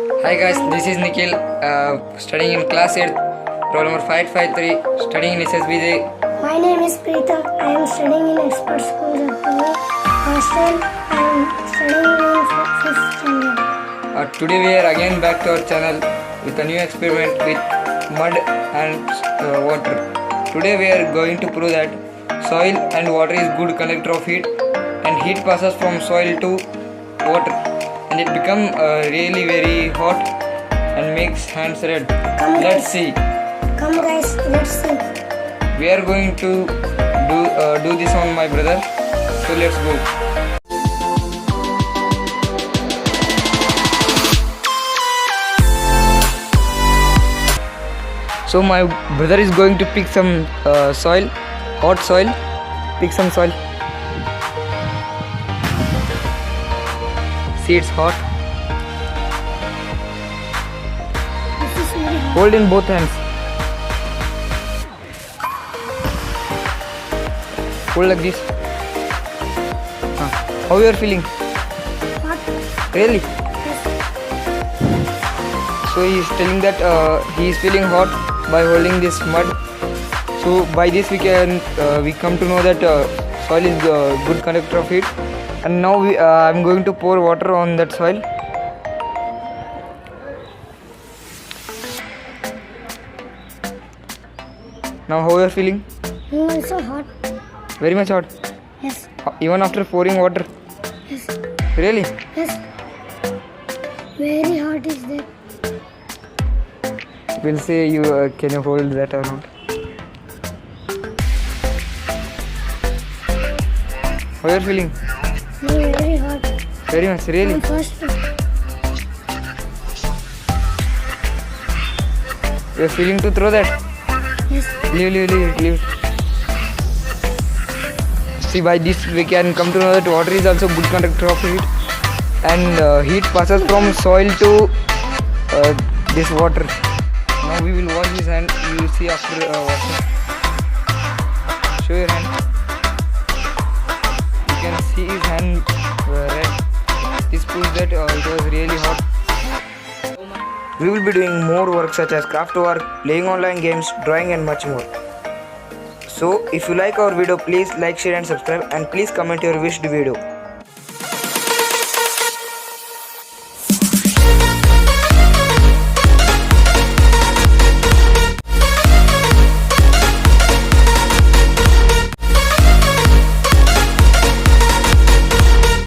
Hi guys, this is Nikhil, studying in class 8, roll number 553, studying in SSBJ. My name is Preetam. I am studying in expert school Thankyou. Hostel. I am studying in 5th standard. Today we are again back to our channel with a new experiment with mud and water. Today we are going to prove that soil and water is good conductor of heat, and heat passes from soil to water and it become really very hot and makes hands red. Let's see. Come guys, let's see. We are going to do this on my brother. So let's go. So my brother is going to pick some soil, hot soil. Pick some soil. See, it's hot. This is very hot. Hold in both hands. Hold like this. How you are feeling? Hot. Really? Yes. So he is telling that he is feeling hot by holding this mud. So by this we come to know that soil is good conductor of heat. And now I'm going to pour water on that soil. Now how you are feeling? Also hot. Very much hot. Yes. Even after pouring water. Yes. Really? Yes. Very hot is that. We'll see you can you hold that or not. How you are feeling? Very hot. Very much, really? I'm first. You are feeling to throw that? Yes. Leave. See, by this we can come to know that water is also good conductor of heat, and heat passes from soil to this water. Now we will wash his hand. You will see after washing. Show your hand. You can see his hand red. This proves that it was really hot. We will be doing more work such as craft work, playing online games, drawing and much more. So if you like our video, please like, share and subscribe, and please comment your wished video.